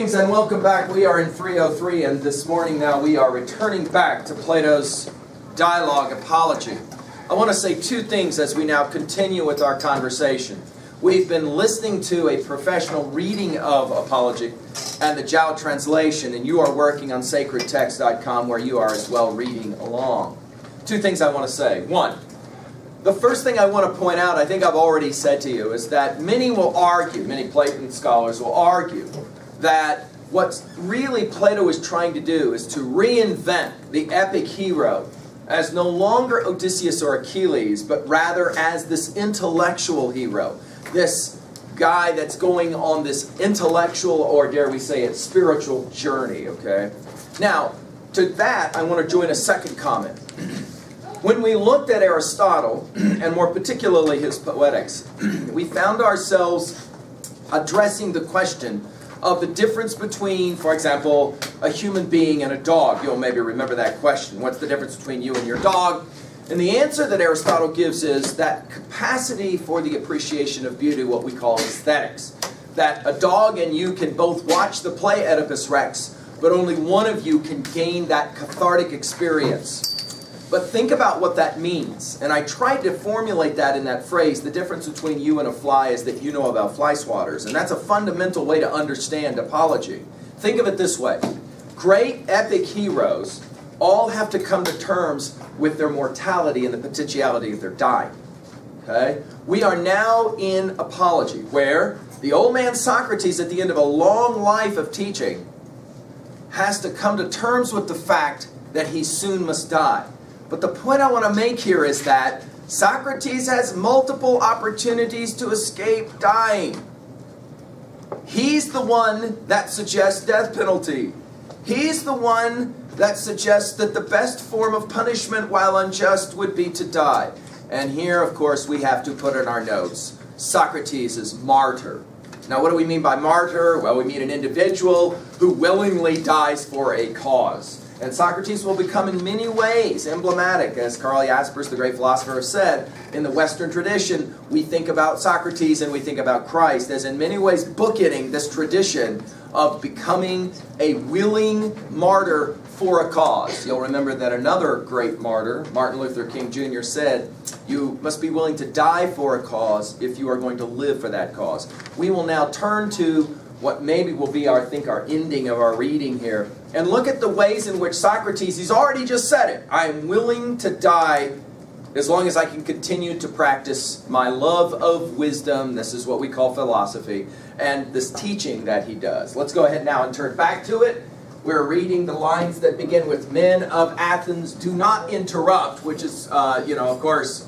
Greetings and welcome back. We are in 303, and this morning now we are returning back to Plato's dialogue Apology. I want to say two things as we now continue with our conversation. We've been listening to a professional reading of Apology and the Jiao translation, and you are working on sacredtext.com where you are as well reading along. Two things I want to say. One, the first thing I want to point out, I think I've already said to you, is that many will argue, many Platon scholars will argue, that what really Plato is trying to do is to reinvent the epic hero as no longer Odysseus or Achilles, but rather as this intellectual hero, this guy that's going on this intellectual, or dare we say it, spiritual journey, okay? Now, to that, I want to join a second comment. When we looked at Aristotle, and more particularly his Poetics, we found ourselves addressing the question of the difference between, for example, a human being and a dog. You'll maybe remember that question. What's the difference between you and your dog? And the answer that Aristotle gives is that capacity for the appreciation of beauty, what we call aesthetics. That a dog and you can both watch the play Oedipus Rex, but only one of you can gain that cathartic experience. But think about what that means. And I tried to formulate that in that phrase, the difference between you and a fly is that you know about fly swatters. And that's a fundamental way to understand apology. Think of it this way. Great epic heroes all have to come to terms with their mortality and the potentiality of their dying. Okay? We are now in apology, where the old man Socrates, at the end of a long life of teaching, has to come to terms with the fact that he soon must die. But the point I want to make here is that Socrates has multiple opportunities to escape dying. He's the one that suggests death penalty. He's the one that suggests that the best form of punishment, while unjust, would be to die. And here, of course, we have to put in our notes, Socrates is martyr. Now, what do we mean by martyr? Well, we mean an individual who willingly dies for a cause. And Socrates will become in many ways emblematic, as Karl Jaspers, the great philosopher, said. In the Western tradition, we think about Socrates and we think about Christ as in many ways bookending this tradition of becoming a willing martyr for a cause. You'll remember that another great martyr, Martin Luther King Jr., said, you must be willing to die for a cause if you are going to live for that cause. We will now turn to what maybe will be, our ending of our reading here, and look at the ways in which Socrates, he's already just said it, I am willing to die as long as I can continue to practice my love of wisdom, this is what we call philosophy, and this teaching that he does. Let's go ahead now and turn back to it. We're reading the lines that begin with, men of Athens, do not interrupt, which is, of course,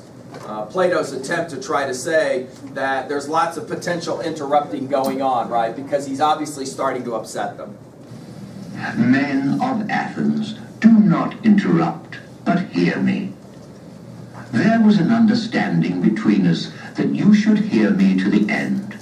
Plato's attempt to try to say that there's lots of potential interrupting going on, right? Because he's obviously starting to upset them. Men of Athens, do not interrupt, but hear me. There was an understanding between us that you should hear me to the end.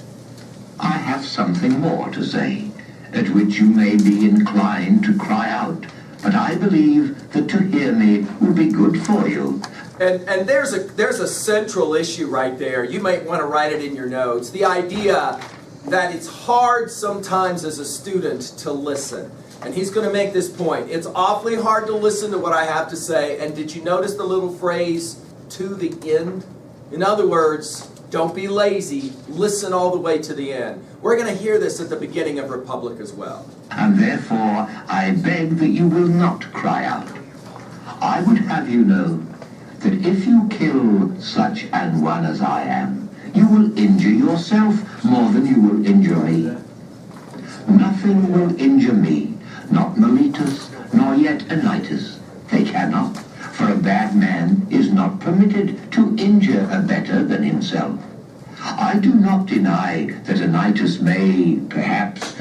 I have something more to say, at which you may be inclined to cry out, but I believe that to hear me will be good for you. And there's a central issue right there. You might want to write it in your notes. The idea that it's hard sometimes as a student to listen. And he's going to make this point. It's awfully hard to listen to what I have to say. And did you notice the little phrase, to the end? In other words, don't be lazy. Listen all the way to the end. We're going to hear this at the beginning of Republic as well. And therefore, I beg that you will not cry out. I would have you know that if you kill such an one as I am, you will injure yourself more than you will injure me. Nothing will injure me, not Miletus, nor yet Anytus. They cannot, for a bad man is not permitted to injure a better than himself. I do not deny that Anytus may, perhaps,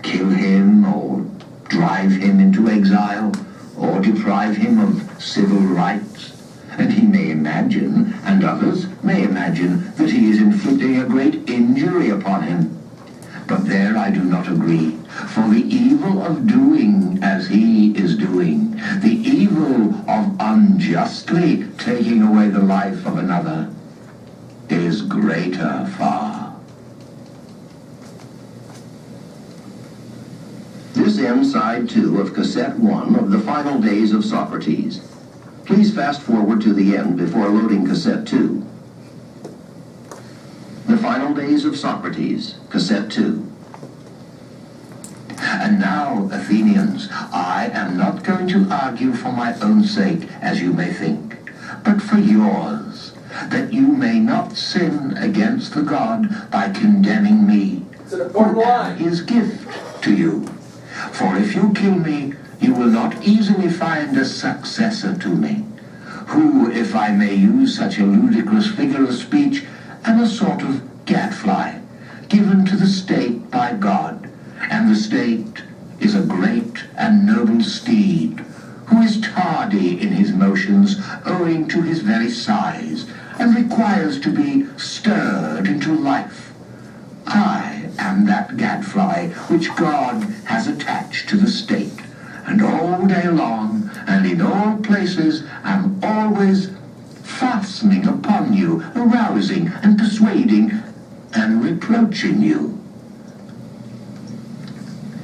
kill him, or drive him into exile, or deprive him of civil rights. And he may imagine, and others may imagine, that he is inflicting a great injury upon him. But there I do not agree, for the evil of doing as he is doing, the evil of unjustly taking away the life of another, is greater far. This ends side 2 of cassette 1 of The Final Days of Socrates. Please fast forward to the end before loading cassette 2. The Final Days of Socrates, cassette 2. And now, Athenians, I am not going to argue for my own sake, as you may think, but for yours, that you may not sin against the God by condemning me, It's an important line. his gift to you. For if you kill me, you will not easily find a successor to me, who, if I may use such a ludicrous figure of speech, am a sort of gadfly, given to the state by God, and the state is a great and noble steed, who is tardy in his motions owing to his very size, and requires to be stirred into life. I am that gadfly which God has attached to the state, and all day long, and in all places, am always fastening upon you, arousing and persuading and reproaching you.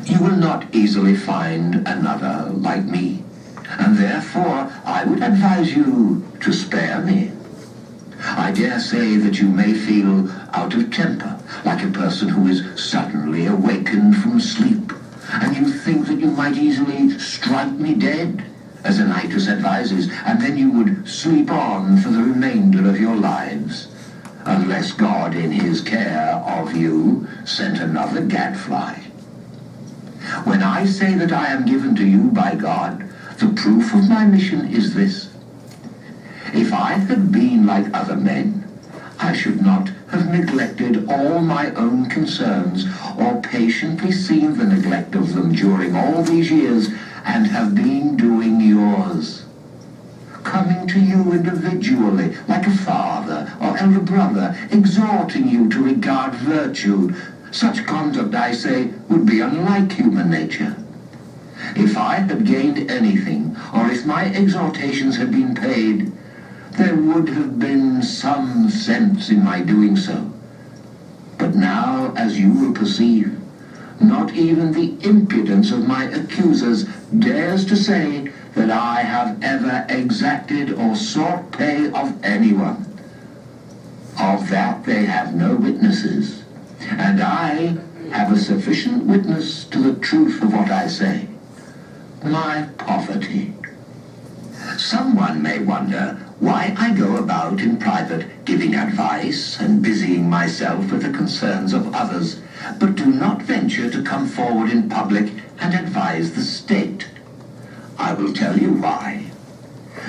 You will not easily find another like me, and therefore I would advise you to spare me. I dare say that you may feel out of temper, like a person who is suddenly awakened from sleep, and you think that you might easily strike me dead, as Anytus advises, and then you would sleep on for the remainder of your lives, unless God in his care of you sent another gadfly. When I say that I am given to you by God, the proof of my mission is this. If I had been like other men, I should not have neglected all my own concerns, or patiently seen the neglect of them during all these years, and have been doing yours. Coming to you individually, like a father or elder brother, exhorting you to regard virtue. Such conduct, I say, would be unlike human nature. If I had gained anything, or if my exhortations had been paid, there would have been some sense in my doing so. But now, as you will perceive, not even the impudence of my accusers dares to say that I have ever exacted or sought pay of anyone. Of that they have no witnesses, and I have a sufficient witness to the truth of what I say. My poverty. Someone may wonder why I go about in private giving advice and busying myself with the concerns of others, but do not venture to come forward in public and advise the state. I will tell you why.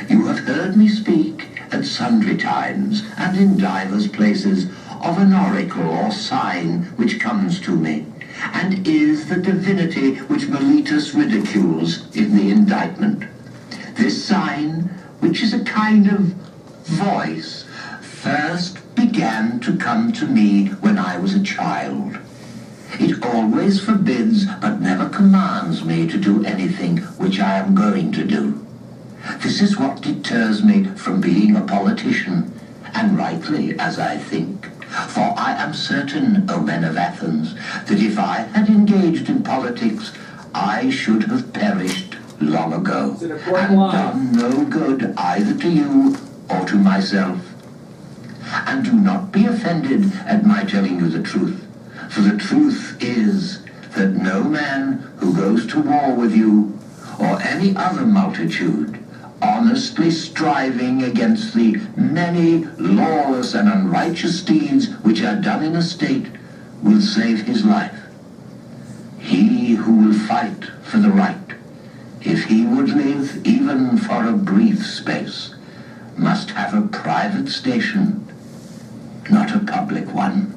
You have heard me speak at sundry times and in divers places of an oracle or sign which comes to me, and is the divinity which Miletus ridicules in the indictment. This sign, which is a kind of voice, first began to come to me when I was a child. It always forbids but never commands me to do anything which I am going to do. This is what deters me from being a politician, and rightly, as I think. For I am certain, O men of Athens, that if I had engaged in politics, I should have perished long ago, It's an important and line. done no good either to you or to myself. And do not be offended at my telling you the truth, for the truth is that no man who goes to war with you, or any other multitude, honestly striving against the many lawless and unrighteous deeds which are done in a state, will save his life. He who will fight for the right, if he would live even for a brief space, must have a private station, not a public one.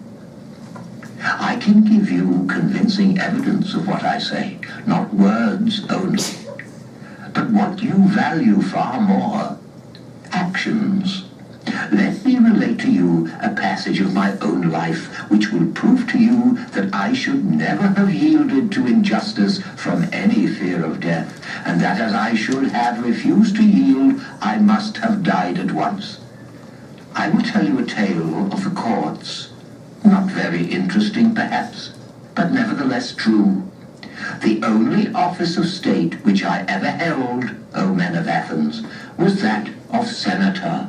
I can give you convincing evidence of what I say, not words only, but what you value far more, actions. Let me relate to you a passage of my own life which will prove to you that I should never have yielded to injustice from any fear of death, and that as I should have refused to yield, I must have died at once. I will tell you a tale of the courts, not very interesting perhaps, but nevertheless true. The only office of state which I ever held, O men of Athens, was that of senator.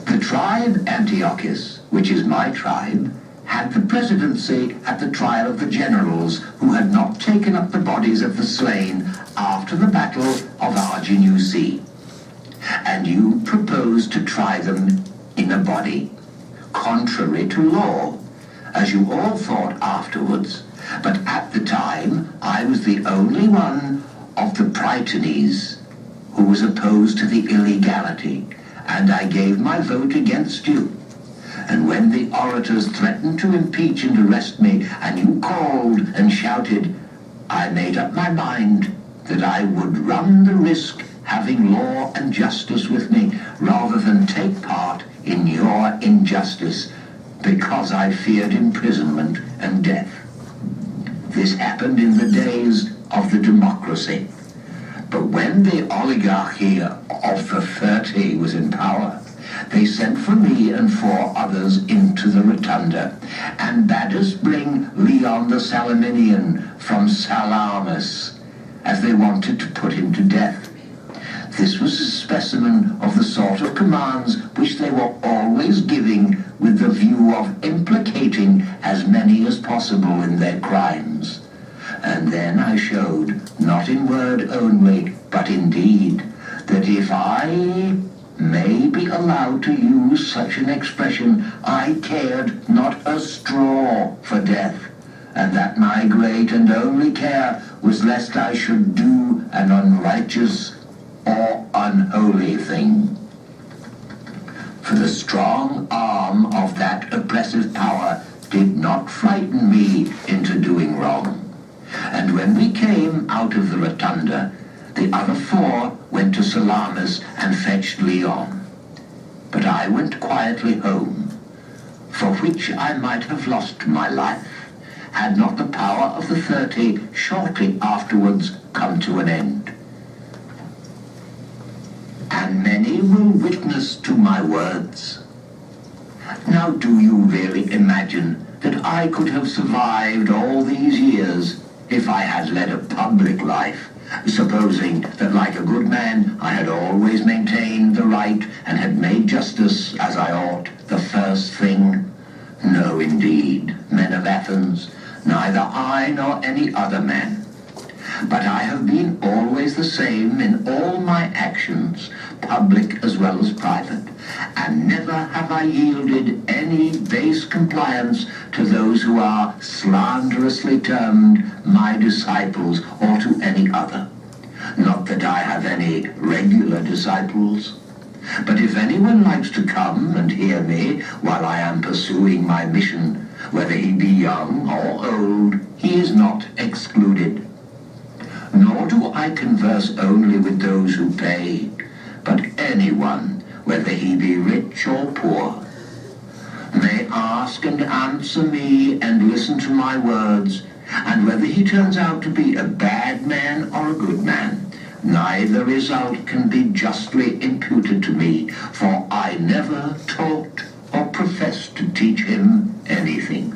The tribe Antiochus, which is my tribe, had the presidency at the trial of the generals who had not taken up the bodies of the slain after the battle of Arginusi. And you proposed to try them in a body, contrary to law, as you all thought afterwards. But at the time, I was the only one of the Prytanes who was opposed to the illegality, and I gave my vote against you. And when the orators threatened to impeach and arrest me, and you called and shouted, I made up my mind that I would run the risk having law and justice with me, rather than take part in your injustice, because I feared imprisonment and death. This happened in the days of the democracy. But when the oligarchy of the 30 was in power, they sent for me and 4 others into the rotunda, and bade us bring Leon the Salaminian from Salamis, as they wanted to put him to death. This was a specimen of the sort of commands which they were always giving with the view of implicating as many as possible in their crimes. And then I showed, not in word only, but in deed, that if I may be allowed to use such an expression, I cared not a straw for death, and that my great and only care was lest I should do an unrighteous or unholy thing. For the strong arm of that oppressive power did not frighten me into doing wrong. And when we came out of the rotunda, the other 4 went to Salamis and fetched Leon. But I went quietly home, for which I might have lost my life, had not the power of the 30 shortly afterwards come to an end. And many will witness to my words. Now do you really imagine that I could have survived all these years if I had led a public life, supposing that like a good man I had always maintained the right and had made justice as I ought the first thing? No, indeed, men of Athens, neither I nor any other man. But I have been always the same in all my actions, public as well as private, and never have I yielded any base compliance to those who are slanderously termed my disciples, or to any other. Not that I have any regular disciples, but if anyone likes to come and hear me while I am pursuing my mission, whether he be young or old, he is not excluded. Nor do I converse only with those who pay, but anyone, whether he be rich or poor, may ask and answer me and listen to my words, and whether he turns out to be a bad man or a good man, neither result can be justly imputed to me, for I never taught or professed to teach him anything.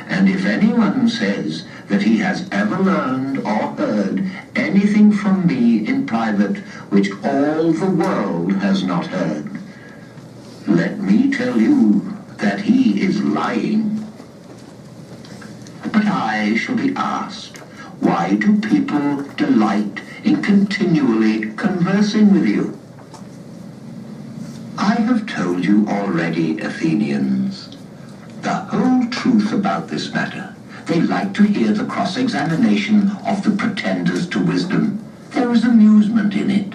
And if anyone says that he has ever learned or heard anything from me in private which all the world has not heard, let me tell you that he is lying. But I shall be asked, why do people delight in continually conversing with you? I have told you already, Athenians, the whole truth about this matter. They like to hear the cross-examination of the pretenders to wisdom. There is amusement in it.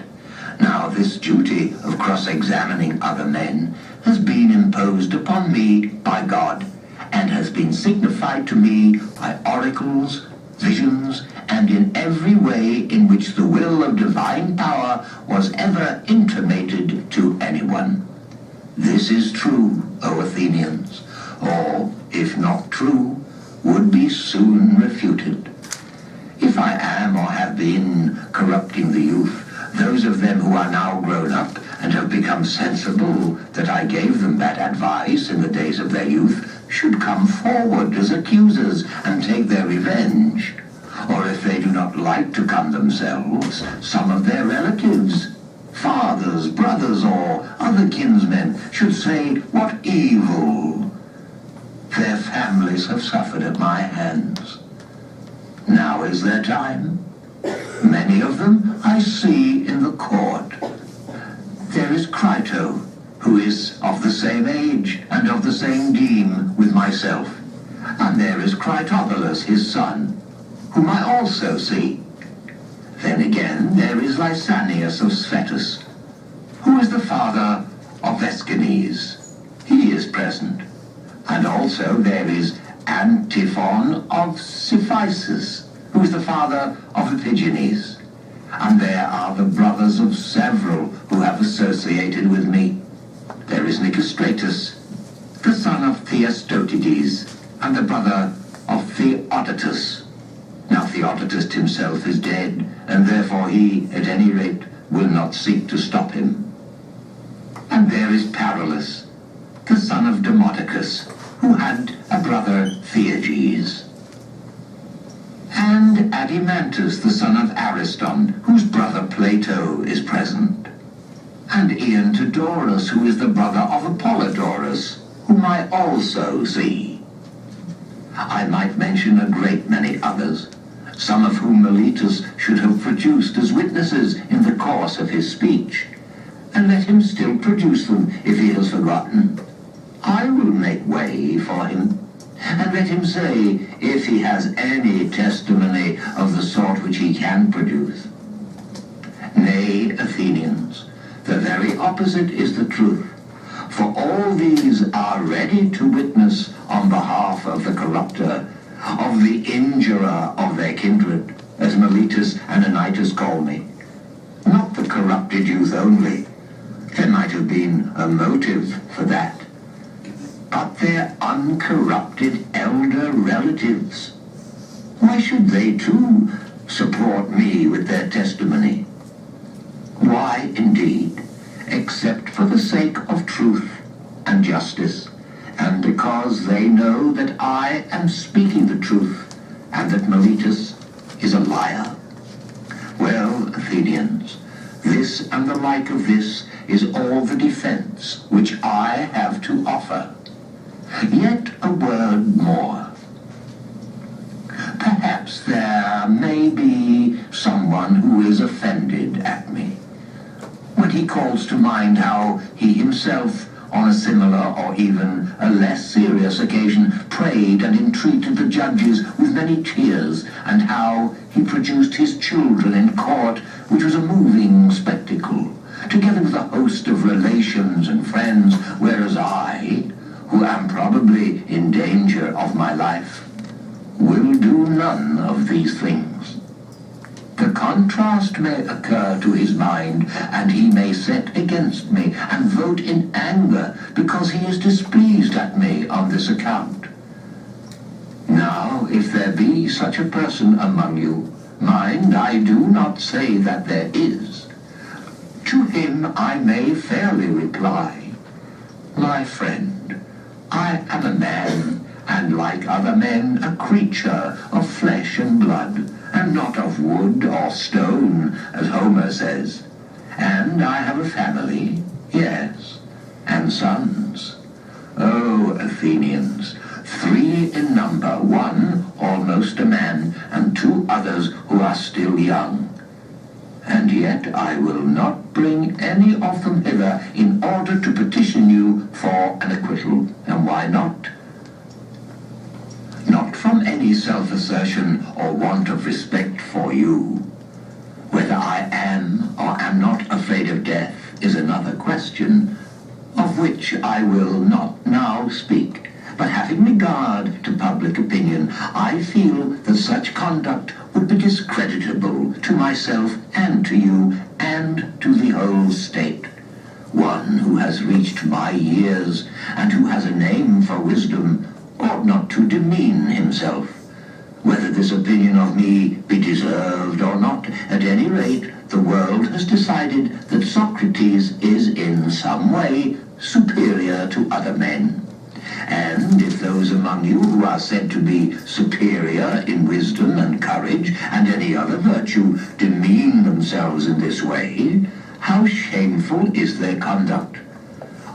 Now, this duty of cross-examining other men has been imposed upon me by God, and has been signified to me by oracles, visions, and in every way in which the will of divine power was ever intimated to anyone. This is true, O Athenians, or, if not true, would be soon refuted. If I am or have been corrupting the youth, those of them who are now grown up and have become sensible that I gave them that advice in the days of their youth, should come forward as accusers and take their revenge. Or if they do not like to come themselves, some of their relatives, fathers, brothers, or other kinsmen, should say what evil their families have suffered at my hands. Now is their time. Many of them I see in the court. There is Crito, who is of the same age and of the same deme with myself. And there is Critobulus, his son, whom I also see. Then again there is Lysanias of Sphetus, who is the father of Vescanes. He is present. And also there is Antiphon of Cephisus, who is the father of the Pigenes. And there are the brothers of several who have associated with me. There is Nicostratus, the son of Theostotides, and the brother of Theodotus. Now Theodotus himself is dead, and therefore he, at any rate, will not seek to stop him. And there is Paralus, the son of Demodocus, who had a brother Theages. And Adimantus, the son of Ariston, whose brother Plato is present. And Eantodorus, who is the brother of Apollodorus, whom I also see. I might mention a great many others, some of whom Meletus should have produced as witnesses in the course of his speech, and let him still produce them if he has forgotten. I will make way for him, and let him say if he has any testimony of the sort which he can produce. Nay, Athenians, the very opposite is the truth, for all these are ready to witness on behalf of the corrupter, of the injurer of their kindred, as Meletus and Anytus call me. Not the corrupted youth only. There might have been a motive for that. But their uncorrupted elder relatives. Why should they too support me with their testimony? Why, indeed, except for the sake of truth and justice, and because they know that I am speaking the truth, and that Meletus is a liar. Well, Athenians, this and the like of this is all the defense which I have to offer. Yet a word more. Perhaps there may be someone who is offended at me when he calls to mind how he himself, on a similar or even a less serious occasion, prayed and entreated the judges with many tears, and how he produced his children in court, which was a moving spectacle, together with a host of relations and friends, whereas I, who am probably in danger of my life, will do none of these things. The contrast may occur to his mind, and he may set against me and vote in anger because he is displeased at me on this account. Now, if there be such a person among you, mind, I do not say that there is. To him I may fairly reply, my friend, I am a man, and like other men, a creature of flesh and blood, and not of wood or stone, as Homer says. And I have a family, yes, and sons. Oh, Athenians, 3 in number, 1 almost a man, and 2 others who are still young. And yet I will not bring any of them hither in order to petition you for an acquittal. And why not? Not from any self-assertion or want of respect for you. Whether I am or am not afraid of death is another question, of which I will not now speak. But having regard to public opinion, I feel that such conduct would be discreditable to myself and to you and to the whole state. One who has reached my years and who has a name for wisdom ought not to demean himself. Whether this opinion of me be deserved or not, at any rate, the world has decided that Socrates is in some way superior to other men. And if those among you who are said to be superior in wisdom and courage and any other virtue demean themselves in this way, how shameful is their conduct!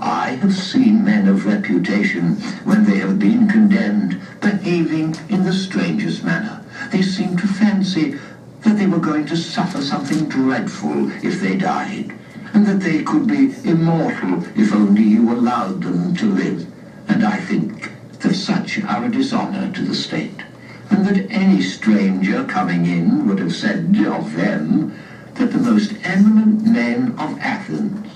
I have seen men of reputation, when they have been condemned, behaving in the strangest manner. They seemed to fancy that they were going to suffer something dreadful if they died, and that they could be immortal if only you allowed them to live. And I think that such are a dishonor to the state, and that any stranger coming in would have said of them that the most eminent men of Athens,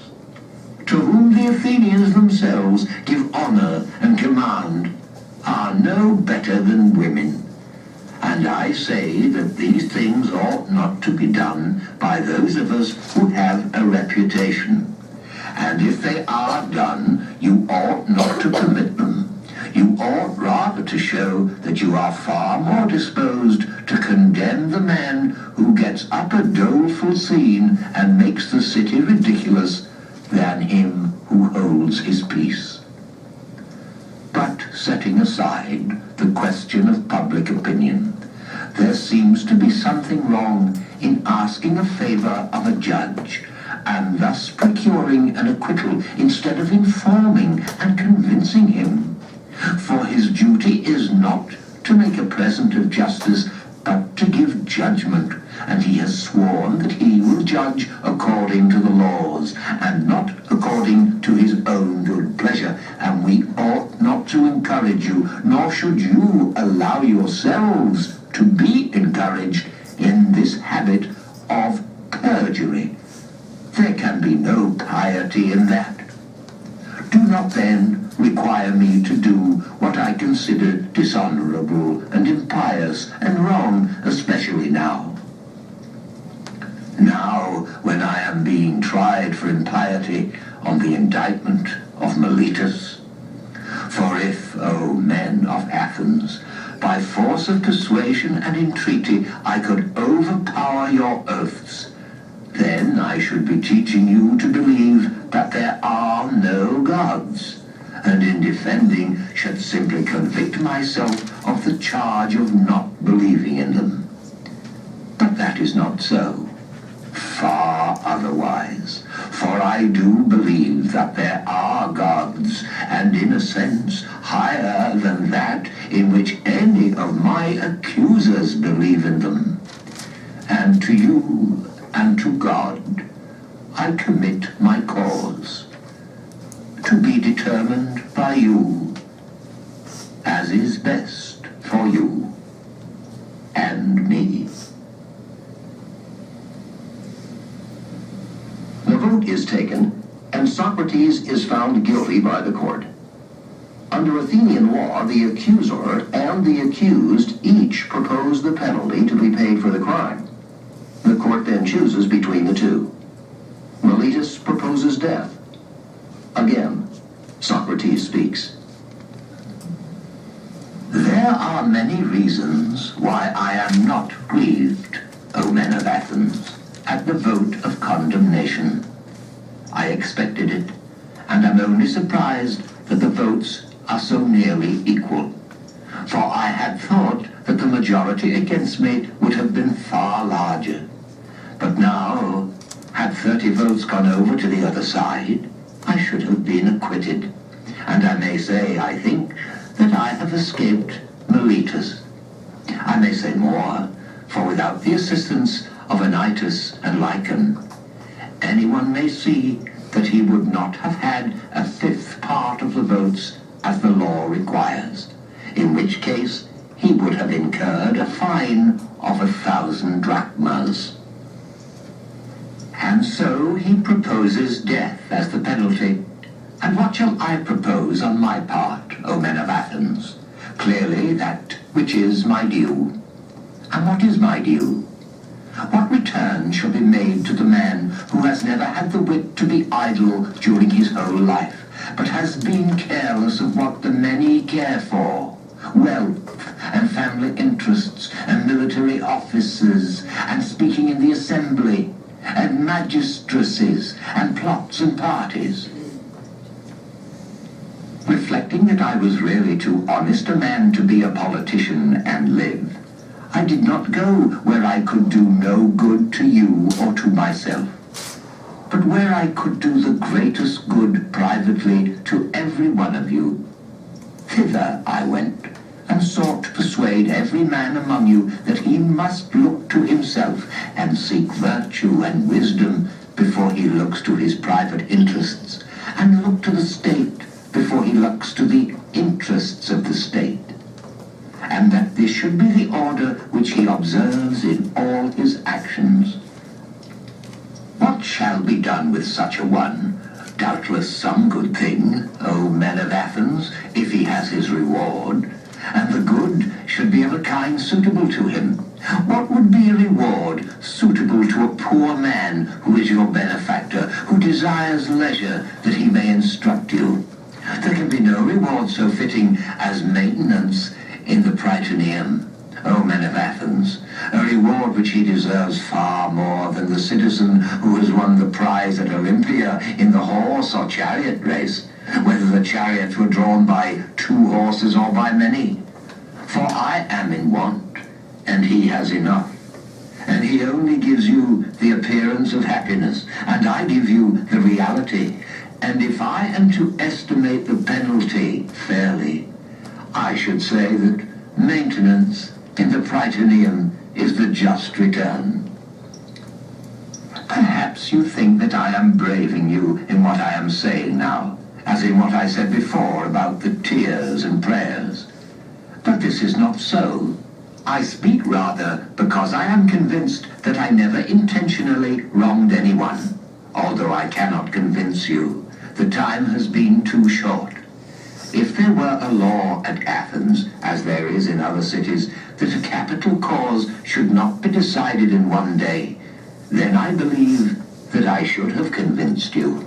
to whom the Athenians themselves give honor and command, are no better than women. And I say that these things ought not to be done by those of us who have a reputation. And if they are done, you ought not to commit them. You ought rather to show that you are far more disposed to condemn the man who gets up a doleful scene and makes the city ridiculous than him who holds his peace. But setting aside the question of public opinion, there seems to be something wrong in asking a favor of a judge, and thus procuring an acquittal instead of informing and convincing him. For his duty is not to make a present of justice, but to give judgment, and he has sworn that he will judge according to the laws, and not according to his own good pleasure. And we ought not to encourage you, nor should you allow yourselves to be encouraged in this habit of perjury. There can be no piety in that. Do not then require me to do what I consider dishonorable and impious and wrong, especially now. Now, when I am being tried for impiety on the indictment of Miletus. For if, O men of Athens, by force of persuasion and entreaty I could overpower your oaths, then I should be teaching you to believe that there are no gods, and in defending should simply convict myself of the charge of not believing in them. But that is not so. Far otherwise. For I do believe that there are gods, and in a sense higher than that in which any of my accusers believe in them. And to you and to God I commit my cause, to be determined by you, as is best for you and me. The vote is taken, and Socrates is found guilty by the court. Under Athenian law, the accuser and the accused each propose the penalty to be paid for the crime. The court then chooses between the two. Miletus proposes death. Again, Socrates speaks. There are many reasons why I am not grieved, O men of Athens, at the vote of condemnation. I expected it, and am only surprised that the votes are so nearly equal. For I had thought that the majority against me would have been far larger. But now, had 30 votes gone over to the other side, I should have been acquitted. And I may say, I think, that I have escaped Miletus. I may say more, for without the assistance of Anytus and Lycon, anyone may see that he would not have had a fifth part of the votes as the law requires, in which case he would have incurred a fine of 1,000 drachmas. And so he proposes death as the penalty. And what shall I propose on my part, O men of Athens? Clearly that which is my due. And what is my due? What return shall be made to the man who has never had the wit to be idle during his whole life, but has been careless of what the many care for? Wealth and family interests and military offices and speaking in the assembly and magistracies and plots and parties. Reflecting that I was really too honest a man to be a politician and live, I did not go where I could do no good to you or to myself, but where I could do the greatest good privately to every one of you. Thither I went, and sought to persuade every man among you that he must look to himself and seek virtue and wisdom before he looks to his private interests, and look to the state before he looks to the interests of the state, and that this should be the order which he observes in all his actions. What shall be done with such a one? Doubtless some good thing, O men of Athens, if he has his reward, and the good should be of a kind suitable to him. What would be a reward suitable to a poor man who is your benefactor, who desires leisure that he may instruct you? There can be no reward so fitting as maintenance in the Prytaneum, O men of Athens, a reward which he deserves far more than the citizen who has won the prize at Olympia in the horse or chariot race, whether the chariots were drawn by 2 horses or by many. For I am in want, and he has enough, and he only gives you the appearance of happiness, and I give you the reality. And if I am to estimate the penalty fairly, I should say that maintenance in the Prytaneum is the just return. Perhaps you think that I am braving you in what I am saying now, as in what I said before about the tears and prayers. But this is not so. I speak rather because I am convinced that I never intentionally wronged anyone, although I cannot convince you. The time has been too short. If there were a law at Athens, as there is in other cities, that a capital cause should not be decided in one day, then I believe that I should have convinced you.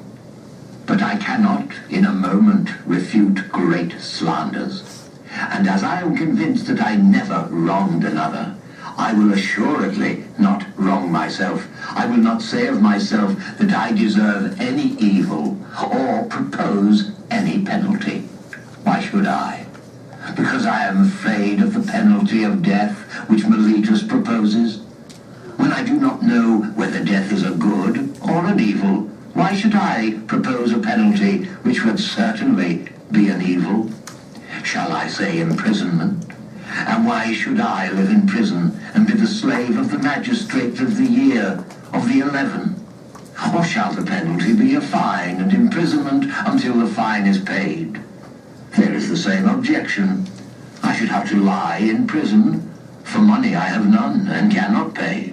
But I cannot, in a moment, refute great slanders. And as I am convinced that I never wronged another, I will assuredly not wrong myself. I will not say of myself that I deserve any evil or propose any penalty. Why should I? Because I am afraid of the penalty of death which Miletus proposes? When I do not know whether death is a good or an evil, why should I propose a penalty which would certainly be an evil? Shall I say imprisonment? And why should I live in prison and be the slave of the magistrate of the year, of the 11? Or shall the penalty be a fine and imprisonment until the fine is paid? There is the same objection. I should have to lie in prison. For money I have none and cannot pay.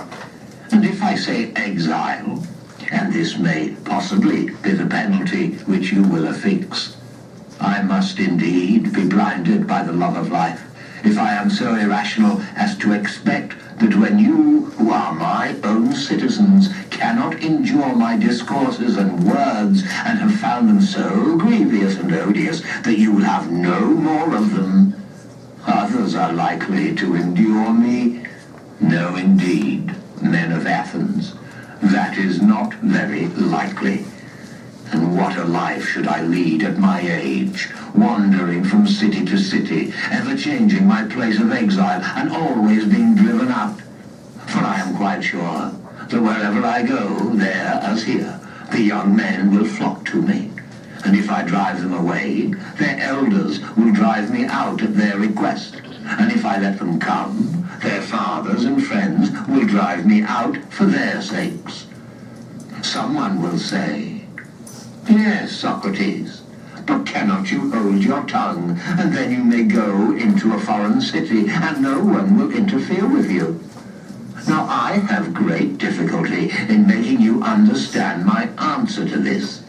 And if I say exile, and this may possibly be the penalty which you will affix, I must indeed be blinded by the love of life, if I am so irrational as to expect that when you, who are my own citizens, cannot endure my discourses and words, and have found them so grievous and odious that you will have no more of them, others are likely to endure me? No, indeed, men of Athens, that is not very likely. And what a life should I lead at my age, wandering from city to city, ever changing my place of exile, and always being driven out. For I am quite sure that wherever I go, there as here, the young men will flock to me. And if I drive them away, their elders will drive me out at their request. And if I let them come, their fathers and friends will drive me out for their sakes. Someone will say, "Yes, Socrates, but cannot you hold your tongue, and then you may go into a foreign city, and no one will interfere with you?" Now I have great difficulty in making you understand my answer to this.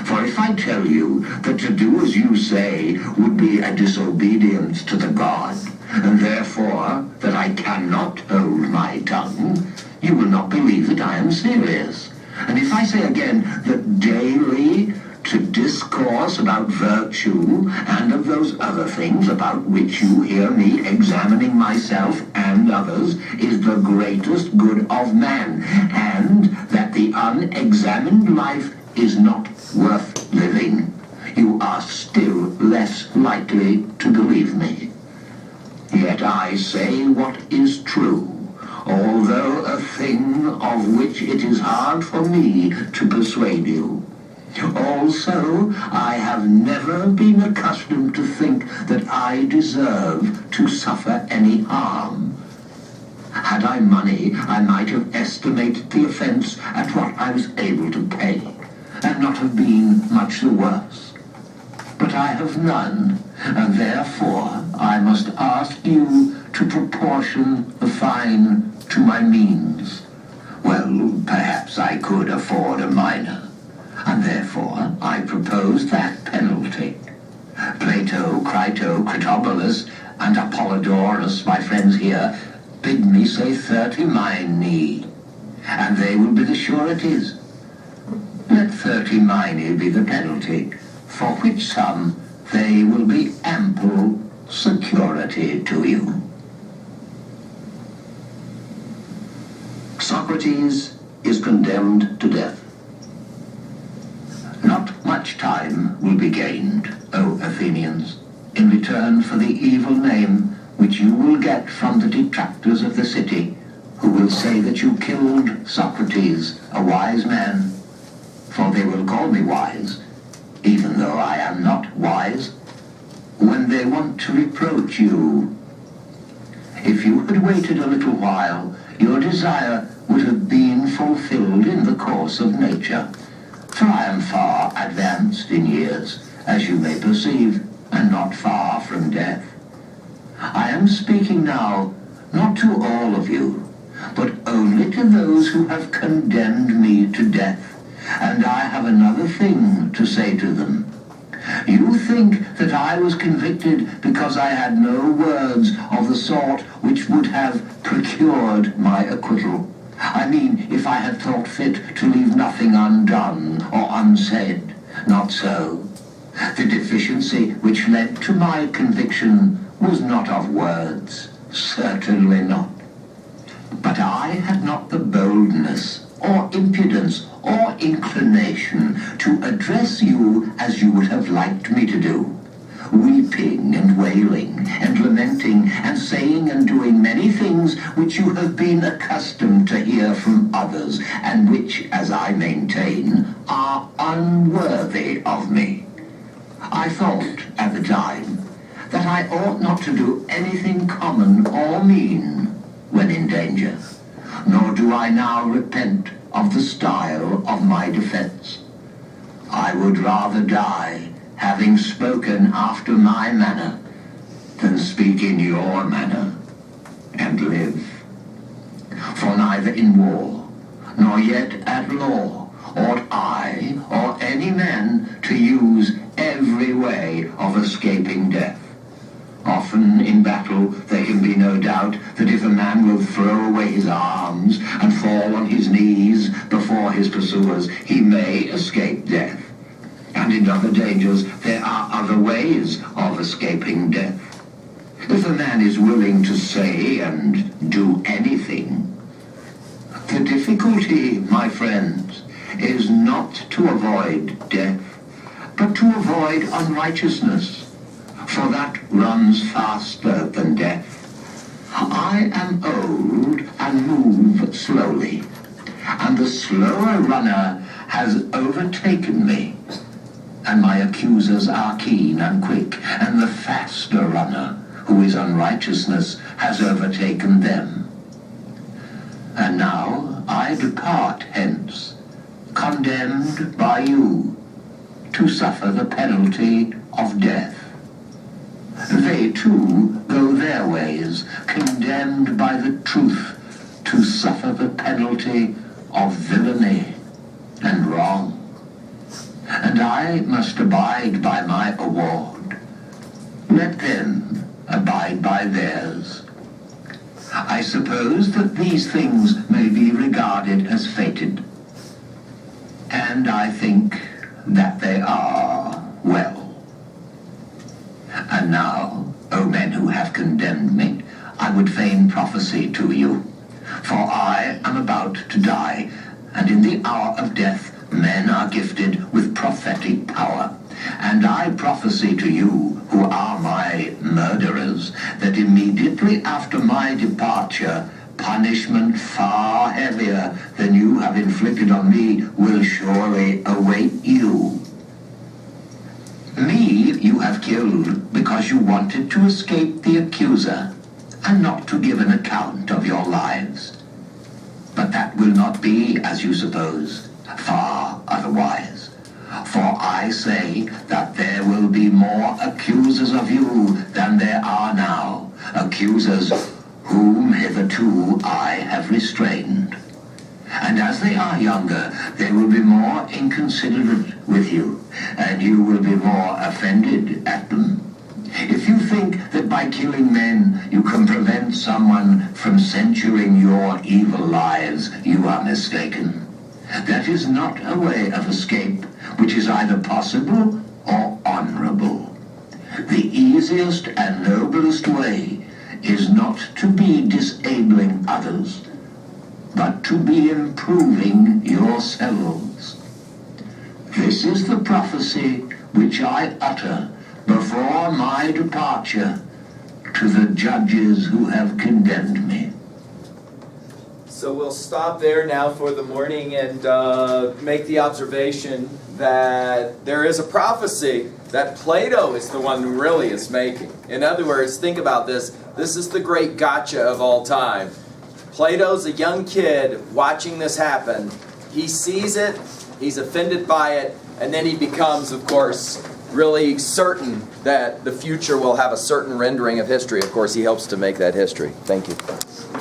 For if I tell you that to do as you say would be a disobedience to the god, and therefore that I cannot hold my tongue, you will not believe that I am serious. And if I say again that daily to discourse about virtue and of those other things about which you hear me examining myself and others is the greatest good of man, and that the unexamined life is not worth living, you are still less likely to believe me. Yet I say what is true, although a thing of which it is hard for me to persuade you. Also, I have never been accustomed to think that I deserve to suffer any harm. Had I money, I might have estimated the offense at what I was able to pay, and not have been much the worse. But I have none, and therefore I must ask you to proportion the fine to my means. Well, perhaps I could afford a minor, and therefore I propose that penalty. Plato, Crito, Critobulus, and Apollodorus, my friends here, bid me say 30 minae, and they will be the sureties. Let 30 minae be the penalty, for which sum they will be ample security to you. Socrates is condemned to death. Not much time will be gained, O Athenians, in return for the evil name which you will get from the detractors of the city, who will say that you killed Socrates, a wise man. For they will call me wise, even though I am not wise, when they want to reproach you. If you had waited a little while, your desire would have been fulfilled in the course of nature. For I am far advanced in years, as you may perceive, and not far from death. I am speaking now, not to all of you, but only to those who have condemned me to death, and I have another thing to say to them. You think that I was convicted because I had no words of the sort which would have procured my acquittal. I mean, if I had thought fit to leave nothing undone or unsaid. Not so. The deficiency which led to my conviction was not of words, certainly not. But I had not the boldness, or impudence, or inclination to address you as you would have liked me to do, weeping and wailing and lamenting and saying and doing many things which you have been accustomed to hear from others, and which, as I maintain, are unworthy of me. I thought at the time that I ought not to do anything common or mean when in danger, nor do I now repent of the style of my defense. I would rather die having spoken after my manner than speak in your manner and live. For neither in war, nor yet at law, ought I or any man to use every way of escaping death. Often in battle there can be no doubt that if a man will throw away his arms and fall on his knees before his pursuers, he may escape death. And in other dangers there are other ways of escaping death. If a man is willing to say and do anything, the difficulty, my friends, is not to avoid death, but to avoid unrighteousness, for that runs faster than death. I am old and move slowly, and the slower runner has overtaken me, and my accusers are keen and quick, and the faster runner, who is unrighteousness, has overtaken them. And now I depart hence, condemned by you to suffer the penalty of death. They too go their ways, condemned by the truth to suffer the penalty of villainy and wrong. And I must abide by my award. Let them abide by theirs. I suppose that these things may be regarded as fated, and I think that they are well. And now, O men who have condemned me, I would fain prophesy to you, for I am about to die, and in the hour of death men are gifted with prophetic power, And I prophesy to you, who are my murderers, that immediately after my departure, punishment far heavier than you have inflicted on me will surely await you. Me you have killed because you wanted to escape the accuser and not to give an account of your lives. But that will not be as you suppose, far otherwise. For I say that there will be more accusers of you than there are now, accusers whom hitherto I have restrained. And as they are younger, they will be more inconsiderate with you, and you will be more offended at them. If you think that by killing men you can prevent someone from censuring your evil lives, you are mistaken. That is not a way of escape which is either possible or honorable. The easiest and noblest way is not to be disabling others, but to be improving yourselves. This is the prophecy which I utter before my departure to the judges who have condemned me. So we'll stop there now for the morning and make the observation that there is a prophecy that Plato is the one who really is making. In other words, think about this. This is the great gotcha of all time. Plato's a young kid watching this happen. He sees it, he's offended by it, and then he becomes, of course, really certain that the future will have a certain rendering of history. Of course, he helps to make that history. Thank you.